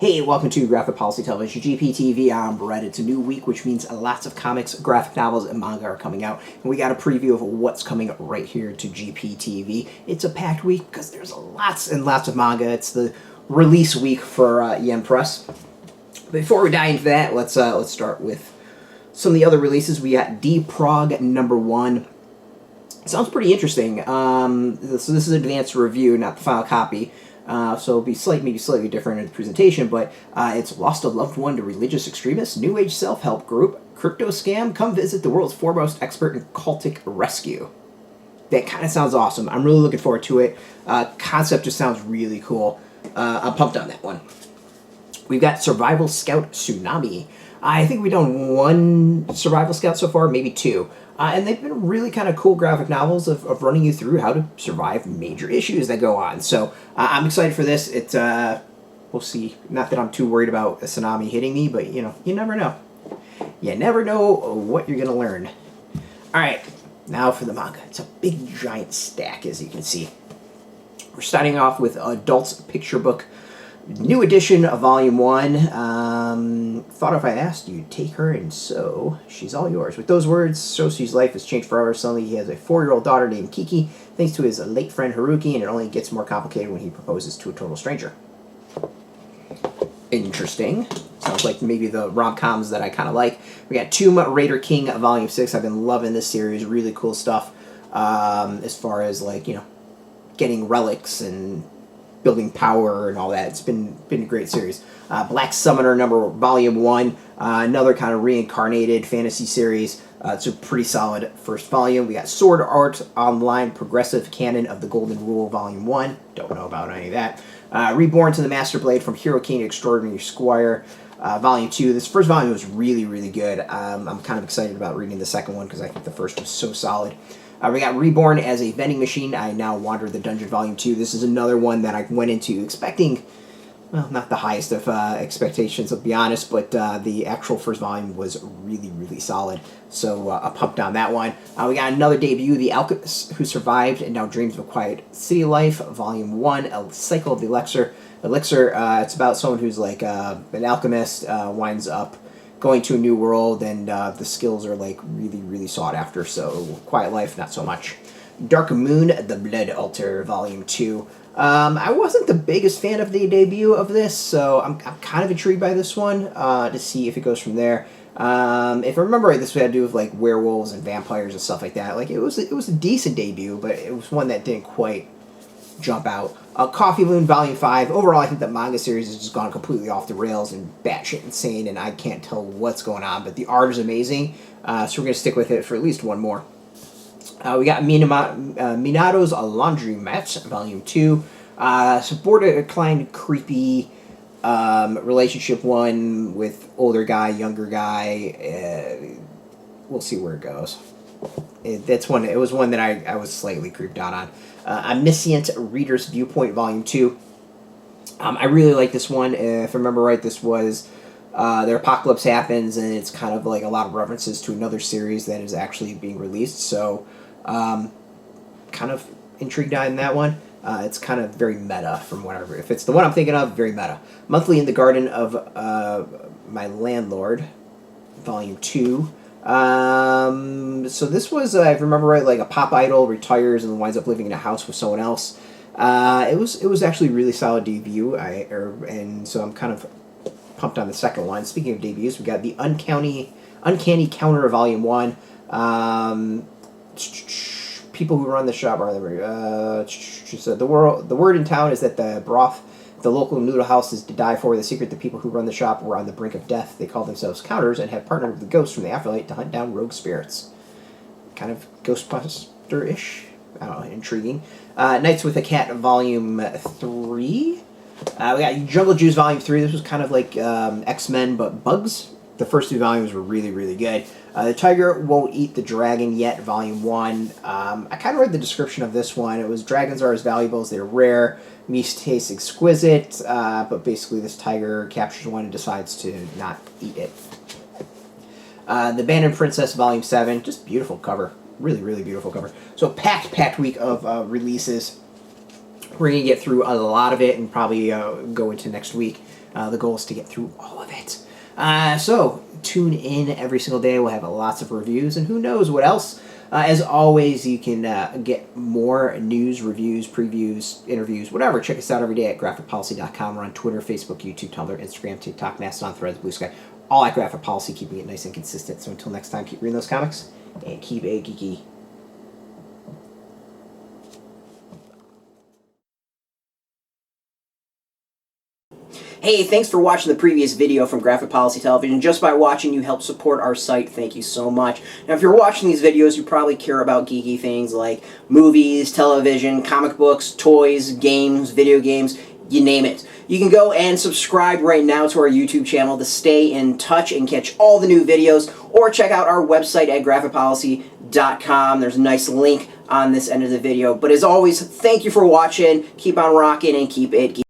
Hey, welcome to Graphic Policy Television, GPTV. I'm Brett. It's a new week, which means lots of comics, graphic novels, and manga are coming out. And we got a preview of what's coming right here to GPTV. It's a packed week because there's lots and lots of manga. It's the release week for Brook Press. Before we dive into that, let's start with some of the other releases. We got D-Prog #1. Sounds pretty interesting. So this is an advanced review, not the final copy. So it'll be maybe slightly different in the presentation, but it's lost a loved one to religious extremists, new age self-help group, crypto scam, come visit the world's foremost expert in cultic rescue. That kind of sounds awesome. I'm really looking forward to it. Concept just sounds really cool. I'm pumped on that one. We've got Survival Scout Tsunami. I think we've done one Survival Scout so far, maybe two. And they've been really kind of cool graphic novels of running you through how to survive major issues that go on. So I'm excited for this. It's we'll see. Not that I'm too worried about a tsunami hitting me, but you know, you never know. You never know what you're gonna learn. All right, now for the manga. It's a big giant stack, as you can see. We're starting off with Adults Picture Book. New edition of Volume 1. Thought if I asked you, take her and so she's all yours. With those words, Soshi's life has changed forever. Suddenly he has a 4-year-old daughter named Kiki, thanks to his late friend Haruki, and it only gets more complicated when he proposes to a total stranger. Interesting. Sounds like maybe the rom-coms that I kind of like. We got Tomb Raider King Volume 6. I've been loving this series. Really cool stuff. As far as, like, you know, getting relics and building power and all that. It's been a great series. Black Summoner Volume 1, another kind of reincarnated fantasy series. It's a pretty solid first volume. We got Sword Art Online Progressive Canon of the Golden Rule Volume 1. Don't know about any of that. Reborn to the Master Blade from Hero King Extraordinary Squire. Volume 2. This first volume was really, really good. I'm kind of excited about reading the second one because I think the first was so solid. We got Reborn as a Vending Machine. I Now Wander the Dungeon Volume 2. This is another one that I went into expecting, well, not the highest of expectations, to be honest, but the actual first volume was really, really solid. So I'm pumped on that one. We got another debut, The Alchemist Who Survived and Now Dreams of a Quiet City Life, Volume 1, A Cycle of the Elixir. It's about someone who's like an alchemist, winds up going to a new world, and the skills are like really, really sought after. So Quiet Life, not so much. Dark Moon, The Blood Altar, Volume 2. I wasn't the biggest fan of the debut of this, so I'm kind of intrigued by this one to see if it goes from there. If I remember right, this had to do with like werewolves and vampires and stuff like that. Like it was a decent debut, but it was one that didn't quite jump out. Coffee Moon Volume 5. Overall, I think the manga series has just gone completely off the rails and batshit insane, and I can't tell what's going on, but the art is amazing, so we're going to stick with it for at least one more. We got Minato's Laundromat, Volume 2. Borderline creepy relationship one with older guy, younger guy. We'll see where it goes. It was one that I was slightly creeped out on. Omniscient Reader's Viewpoint, Volume 2. I really like this one. If I remember right, this was their apocalypse happens, and it's kind of like a lot of references to another series that is actually being released. So, kind of intrigued on that one. It's kind of very meta from whatever. If it's the one I'm thinking of, very meta. Monthly in the Garden of My Landlord, Volume 2. So this was, if I remember right, like a pop idol retires and winds up living in a house with someone else. It was actually a really solid debut. And so I'm kind of pumped on the second one. Speaking of debuts, we got the Uncanny Counter, Volume 1. People who run the shop are the word in town is that the broth, the local noodle house, is to die for. The secret: the people who run the shop were on the brink of death. They call themselves Counters and have partnered with the ghosts from the afterlife to hunt down rogue spirits. Kind of Ghostbuster-ish. I don't know, intriguing. Nights with a Cat, Volume 3. We got Jungle Juice, Volume 3. This was kind of like X-Men, but bugs. The first two volumes were really, really good. The Tiger Won't Eat the Dragon Yet, Volume 1. I kind of read the description of this one. It was, dragons are as valuable as they're rare. Meat tastes exquisite. But basically this tiger captures one and decides to not eat it. The Abandoned Princess, Volume 7. Just beautiful cover. Really, really beautiful cover. So packed week of releases. We're going to get through a lot of it and probably go into next week. The goal is to get through all of it. So tune in every single day. We'll have lots of reviews, and who knows what else. As always, you can get more news, reviews, previews, interviews, whatever. Check us out every day at graphicpolicy.com. We're on Twitter, Facebook, YouTube, Tumblr, Instagram, TikTok, Mastodon, Threads, Blue Sky, all at Graphic Policy, keeping it nice and consistent. So until next time, keep reading those comics and keep it geeky. Hey, thanks for watching the previous video from Graphic Policy Television. Just by watching, you help support our site. Thank you so much. Now, if you're watching these videos, you probably care about geeky things like movies, television, comic books, toys, games, video games, you name it. You can go and subscribe right now to our YouTube channel to stay in touch and catch all the new videos, or check out our website at graphicpolicy.com. There's a nice link on this end of the video. But as always, thank you for watching. Keep on rocking and keep it geeky.